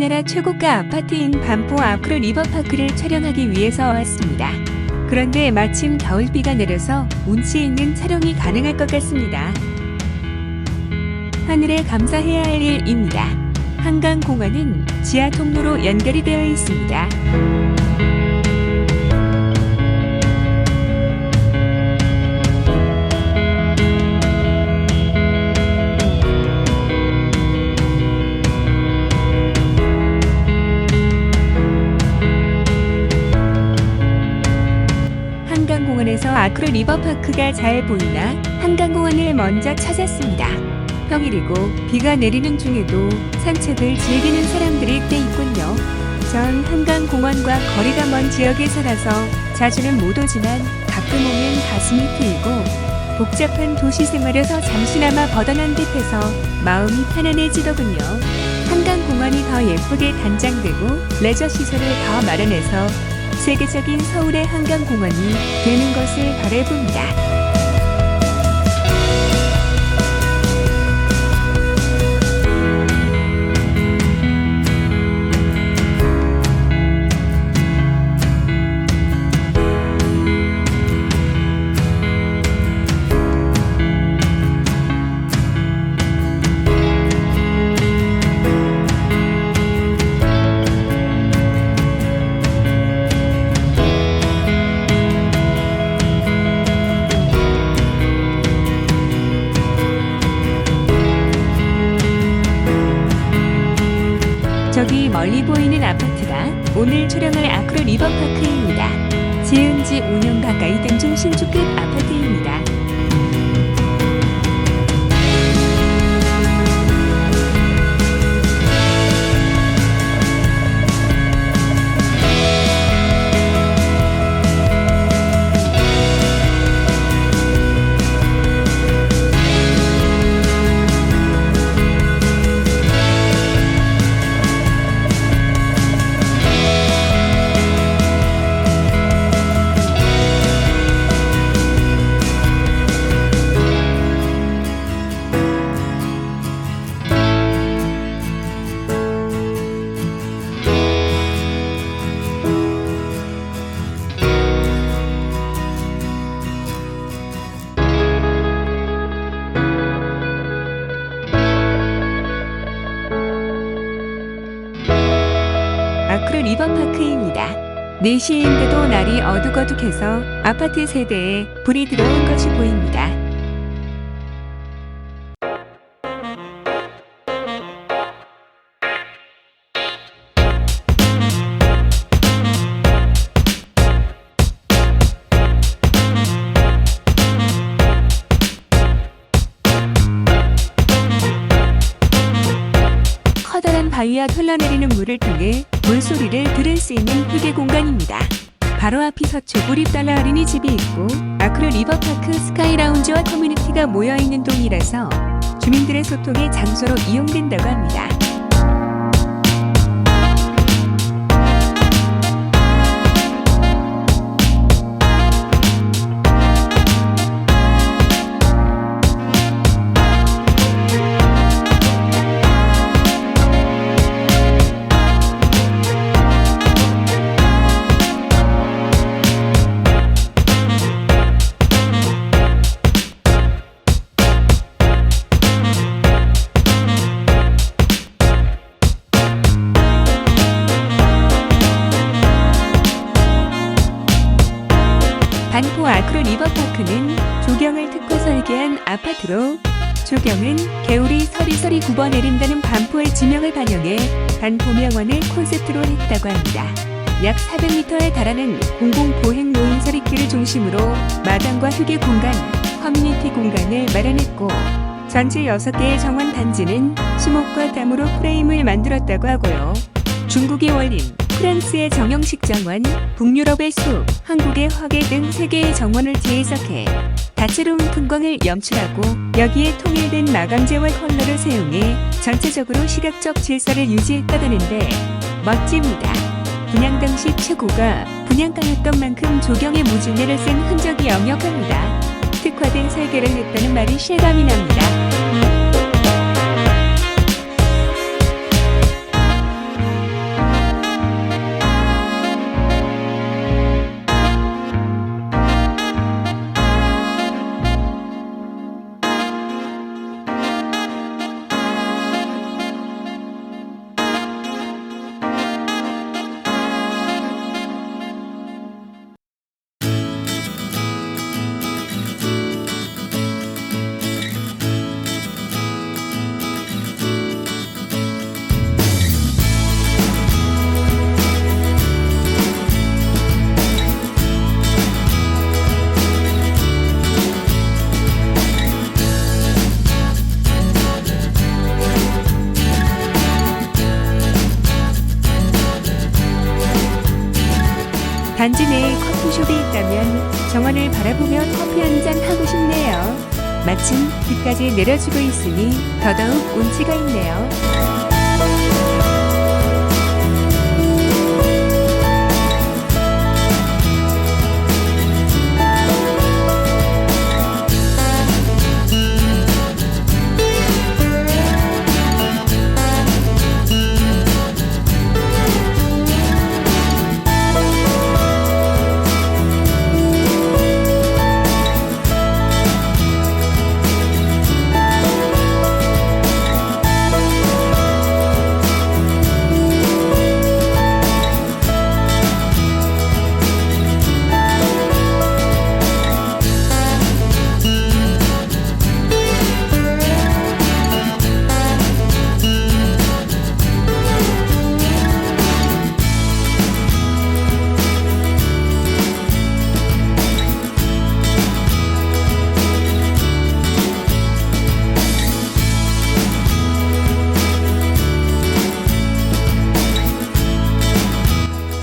우리나라 최고가 아파트인 반포 아크로 리버파크를 촬영하기 위해서 왔습니다. 그런데 마침 겨울비가 내려서 운치 있는 촬영이 가능할 것 같습니다. 하늘에 감사해야 할 일입니다. 한강공원은 지하 통로로 연결이 되어 있습니다. 한강공원에서 아크로 리버파크가 잘 보이나 한강공원을 먼저 찾았습니다. 평일이고 비가 내리는 중에도 산책을 즐기는 사람들이 꽤 있군요. 전 한강공원과 거리가 먼 지역에 살아서 자주는 못 오지만 가끔 오면 가슴이 트이고 복잡한 도시 생활에서 잠시나마 벗어난 듯해서 마음이 편안해지더군요. 한강공원이 더 예쁘게 단장되고 레저시설을 더 마련해서 세계적인 서울의 한강공원이 되는 것을 바라봅니다. 저기 멀리 보이는 아파트가 오늘 촬영할 아크로 리버파크입니다. 지은 지 5년 가까이 된 중신주급 아파트입니다. 아크로 리버파크입니다. 4시인데도 날이 어둑어둑해서 아파트 세대에 불이 들어온 것이 보입니다. 커다란 바위와 흘러내리는 물을 통해 물소리를 들을 수 있는 휴게 공간입니다. 바로 앞이 서초 구립달러 어린이집이 있고 아크로 리버파크 스카이라운지와 커뮤니티가 모여있는 동이라서 주민들의 소통의 장소로 이용된다고 합니다. 반포 아크로 리버파크는 조경을 듣고 설계한 아파트로 조경은 개울이 서리서리 굽어내린다는 반포의 지명을 반영해 반포명원을 콘셉트로 했다고 합니다. 약 400m에 달하는 공공보행 노인서리길을 중심으로 마당과 휴게 공간, 커뮤니티 공간을 마련했고 전체 6개의 정원 단지는 수목과 나무로 프레임을 만들었다고 하고요. 중국의 원림, 프랑스의 정형식 정원, 북유럽의 숲, 한국의 화계 등 3개의 정원을 재해석해 다채로운 풍광을 연출하고 여기에 통일된 마감재와 컬러를 사용해 전체적으로 시각적 질서를 유지했다는데 멋집니다. 분양 당시 최고가 분양가였던 만큼 조경의 무진내를 쓴 흔적이 역력합니다. 특화된 설계를 했다는 말이 실감이 납니다. 단지 내에 커피숍이 있다면 정원을 바라보며 커피 한잔 하고 싶네요. 마침 비까지 내려주고 있으니 더더욱 운치가 있네요.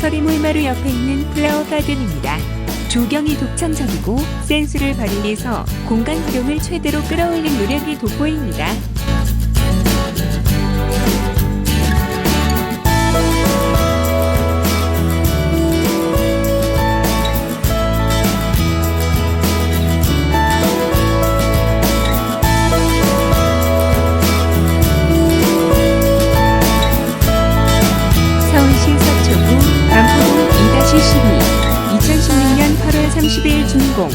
서리몰마루 옆에 있는 플라워 가든입니다. 조경이 독창적이고 센스를 발휘해서 공간 활용을 최대로 끌어올린 노력이 돋보입니다. 서울시 서초구 반포동 2-12 2016년 8월 30일 준공.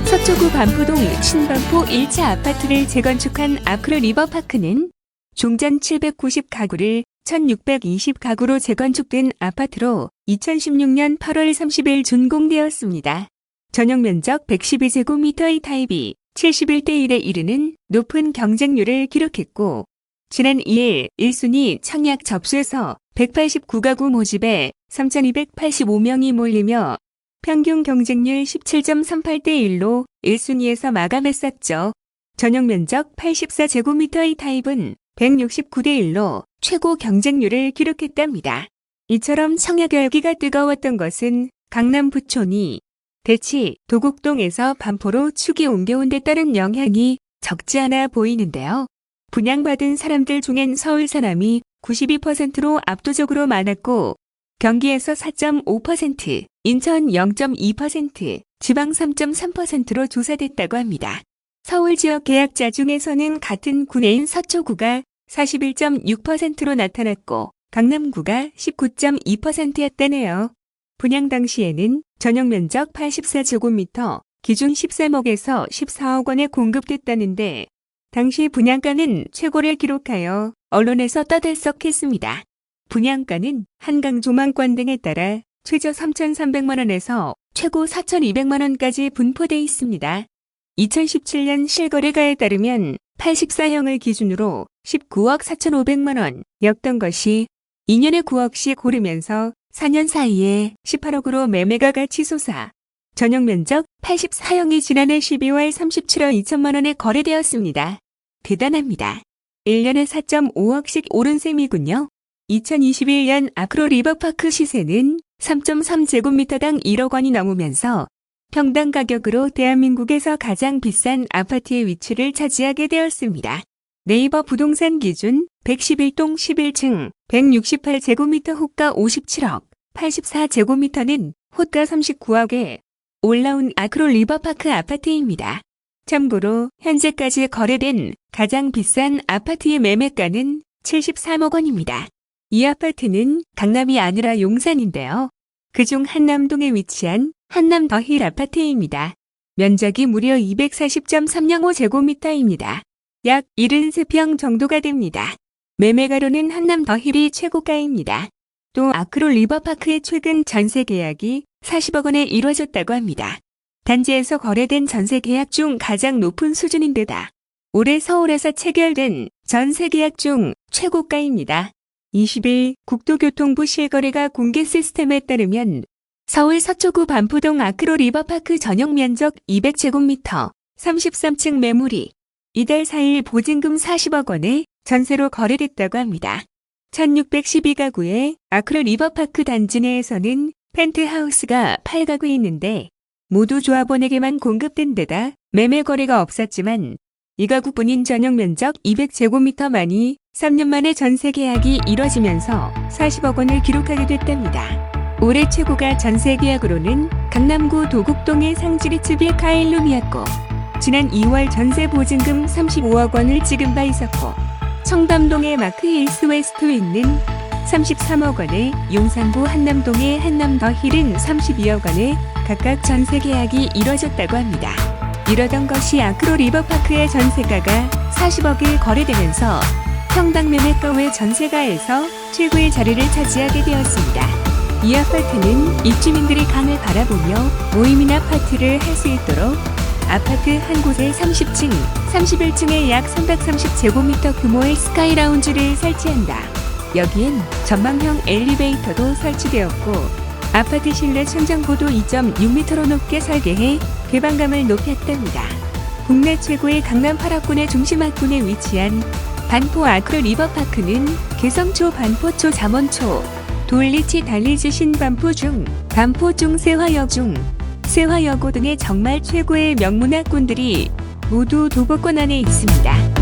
서초구 반포동 신반포 1차 아파트를 재건축한 아크로 리버파크는 종전 790가구를 1620가구로 재건축된 아파트로 2016년 8월 30일 준공되었습니다. 전용 면적 112제곱미터의 타입이 71대 1에 이르는 높은 경쟁률을 기록했고, 지난 2일 1순위 청약 접수에서 189가구 모집에 3,285명이 몰리며 평균 경쟁률 17.38대 1로 1순위에서 마감했었죠. 전용 면적 84제곱미터의 타입은 169대 1로 최고 경쟁률을 기록했답니다. 이처럼 청약 열기가 뜨거웠던 것은 강남 부촌이 대치 도곡동에서 반포로 축이 옮겨온 데 따른 영향이 적지 않아 보이는데요. 분양받은 사람들 중엔 서울 사람이 92%로 압도적으로 많았고, 경기에서 4.5%, 인천 0.2%, 지방 3.3%로 조사됐다고 합니다. 서울 지역 계약자 중에서는 같은 구내인 서초구가 41.6%로 나타났고, 강남구가 19.2%였다네요. 분양 당시에는 전용 면적 84제곱미터, 기준 13억에서 14억 원에 공급됐다는데, 당시 분양가는 최고를 기록하여 언론에서 떠들썩했습니다. 분양가는 한강 조망권 등에 따라 최저 3,300만 원에서 최고 4,200만 원까지 분포돼 있습니다. 2017년 실거래가에 따르면 84형을 기준으로 19억 4,500만 원이었던 것이 2년에 9억씩 오르면서 4년 사이에 18억으로 매매가가 치솟아 전용 면적 84형이 지난해 12월 37억 2천만 원에 거래되었습니다. 대단합니다. 1년에 4.5억씩 오른 셈이군요. 2021년 아크로 리버파크 시세는 3.3제곱미터당 1억 원이 넘으면서 평당 가격으로 대한민국에서 가장 비싼 아파트의 위치를 차지하게 되었습니다. 네이버 부동산 기준 111동 11층 168제곱미터 호가 57억, 84제곱미터는 호가 39억에 올라온 아크로 리버파크 아파트입니다. 참고로 현재까지 거래된 가장 비싼 아파트의 매매가는 73억 원입니다. 이 아파트는 강남이 아니라 용산인데요. 그중 한남동에 위치한 한남 더힐 아파트입니다. 면적이 무려 240.305제곱미터입니다. 약 73평 정도가 됩니다. 매매가로는 한남 더힐이 최고가입니다. 또 아크로 리버파크의 최근 전세 계약이 40억 원에 이루어졌다고 합니다. 단지에서 거래된 전세 계약 중 가장 높은 수준인데다 올해 서울에서 체결된 전세 계약 중 최고가입니다. 20일 국토교통부 실거래가 공개 시스템에 따르면 서울 서초구 반포동 아크로 리버파크 전용 면적 200제곱미터 33층 매물이 이달 4일 보증금 40억 원에 전세로 거래됐다고 합니다. 1612가구의 아크로 리버파크 단지 내에서는 펜트하우스가 8가구 있는데 모두 조합원에게만 공급된 데다 매매 거래가 없었지만 이 가구뿐인 전용 면적 200제곱미터만이 3년 만에 전세 계약이 이뤄지면서 40억 원을 기록하게 됐답니다. 올해 최고가 전세 계약으로는 강남구 도곡동의 상지리츠 빌카일룸이었고 지난 2월 전세 보증금 35억 원을 지급 바 있었고 청담동의 마크 힐스 웨스트에 있는 33억 원에 용산구 한남동의 한남 더 힐은 32억 원에 각각 전세 계약이 이뤄졌다고 합니다. 이러던 것이 아크로 리버파크의 전세가가 40억에 거래되면서 평당 매매가 외 전세가에서 최고의 자리를 차지하게 되었습니다. 이 아파트는 입주민들이 강을 바라보며 모임이나 파티를 할 수 있도록 아파트 한 곳에 30층, 31층에 약 330제곱미터 규모의 스카이 라운지를 설치한다. 여기엔 전망형 엘리베이터도 설치되었고 아파트 실내 천장고도 2.6m로 높게 설계해 개방감을 높였답니다. 국내 최고의 강남 8학군의 중심 학군에 위치한 반포 아크로 리버파크는 개성초, 반포초, 잠원초, 돌리치, 달리지, 신반포 중, 반포 중, 세화역 중, 세화여고 등의 정말 최고의 명문학군들이 모두 도보권 안에 있습니다.